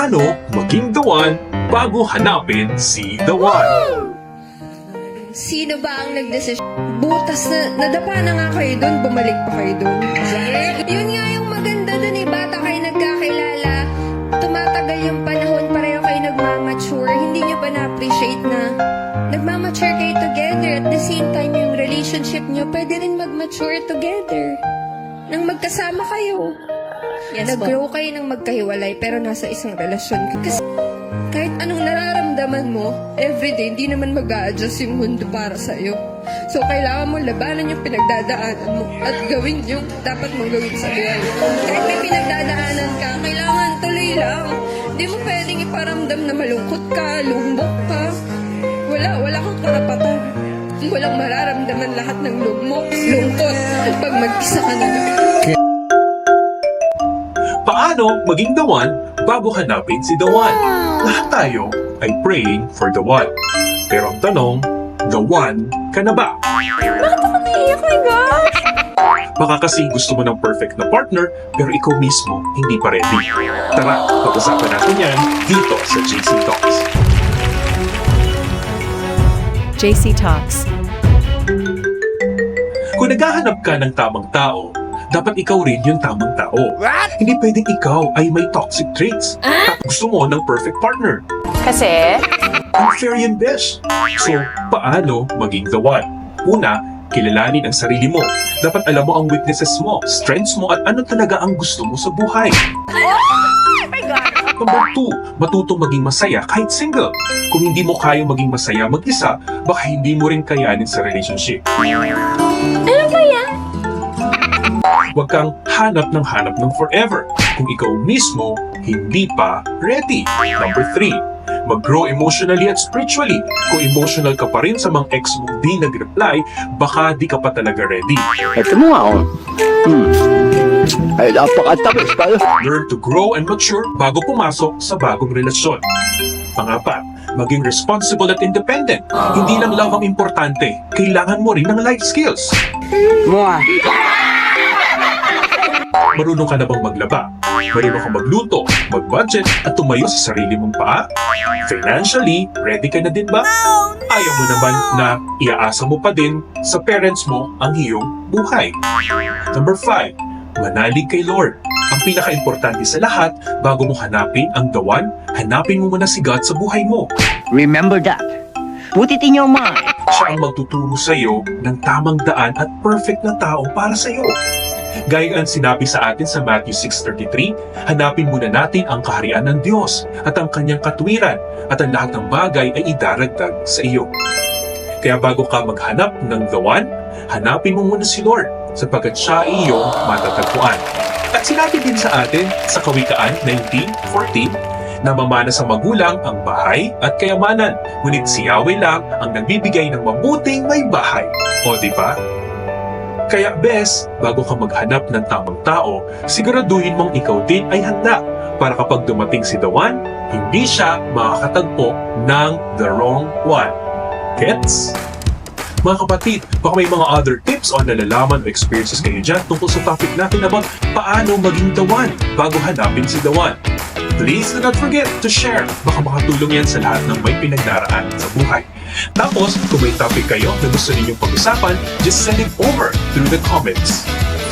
Paano maging the one bago hanapin si the one? Sino ba ang nagdesisyon? Butas na, nadapa na nga kayo doon, bumalik pa kayo doon. Yun nga yung maganda doon eh, bata kayo nagkakilala, tumatagal yung panahon, pareho kayo nagmamature, hindi nyo pa na-appreciate na nagmamature kayo together, at the same time yung relationship nyo, pwede rin mag-mature together. Nang magkasama kayo. Yes, Nag-grow kayo ng magkahiwalay, pero nasa isang relasyon. Kasi kahit anong nararamdaman mo, everyday, hindi naman mag-a-adjust yung mundo para sa'yo. So, kailangan mo labanan yung pinagdadaanan mo at gawin yung dapat mong gawin sa buhay. Kahit may pinagdadaanan ka, kailangan tuloy lang. Hindi mo pwedeng iparamdam na malungkot ka, lumbok ka. Wala kang karapatan. Walang mararamdaman lahat ng lungkot pag mag-isa ka na. Paano maging the one bago hanapin si the one? Lahat tayo ay praying for the one. Pero ang tanong, the one ka na ba? Bakit ako naiiyak? My God! Baka kasi gusto mo ng perfect na partner pero ikaw mismo hindi pa ready. Tara, pag-usapan natin yan dito sa JC Talks. JC Talks. Kung naghahanap ka ng tamang tao, dapat ikaw rin yung tamang tao. Hindi pwedeng ikaw ay may toxic traits. Tapos gusto mo ng perfect partner. Kasi? Unfair yun, besh. So, paano maging the one? Una, kilalanin ang sarili mo. Dapat alam mo ang weaknesses mo, strengths mo, at ano talaga ang gusto mo sa buhay. Number 2, matutong maging masaya kahit single. Kung hindi mo kaya maging masaya mag-isa, baka hindi mo rin kayanin sa relationship. Ano ba yan? Huwag kang hanap ng forever kung ikaw mismo hindi pa ready. Number 3, mag-grow emotionally at spiritually. Kung emotional ka pa rin sa mga ex mong di nag-reply, baka di ka pa talaga ready. Ito mo nga, oh. Ay, napakatamis pala. Learn to grow and mature bago pumasok sa bagong relasyon. Pang-apat, maging responsible at independent. Hindi lang love ang importante, kailangan mo rin ng life skills. Mua. Marunong ka na bang maglaba? Marunong ka magluto, mag-budget, at tumayo sa sarili mong paa? Financially, ready ka na din ba? Ayaw mo naman na iaasa mo pa din sa parents mo ang iyong buhay. Number 5, manalig kay Lord. Ang pinaka-importante sa lahat, bago mo hanapin ang the one, hanapin mo muna si God sa buhay mo. Remember that. Put it in your mind. Siya ang magtuturo sa iyo ng tamang daan at perfect na tao para sa iyo. Gaya ang sinabi sa atin sa Matthew 6:33, hanapin muna natin ang kaharian ng Diyos at ang kanyang katwiran at ang lahat ng bagay ay idaragdag sa iyo. Kaya bago ka maghanap ng the one, hanapin mo muna si Lord sapagkat siya ay iyong matatagpuan. At sinabi din sa atin sa Kawikaan 19:14 na mamana sa magulang ang bahay at kayamanan, ngunit si Yahweh lang ang nagbibigay ng mabuting may bahay. O di ba? Kaya bes, bago ka maghanap ng tamang tao, siguraduhin mong ikaw din ay handa para kapag dumating si the one, hindi siya makakatagpo ng the wrong one. Gets? Mga kapatid, baka may mga other tips o nalalaman o experiences kayo dyan tungkol sa topic natin about paano maging the one bago hanapin si the one. Please do not forget to share. Baka makatulong yan sa lahat ng may pinagdaraan sa buhay. Tapos, kung may topic kayo na gusto ninyong pag-usapan, just send it over through the comments.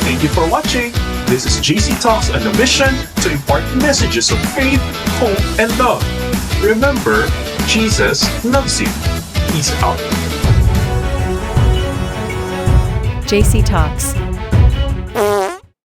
Thank you for watching. This is JC Talks on a mission to impart messages of faith, hope, and love. Remember, Jesus loves you. Peace out. JC Talks.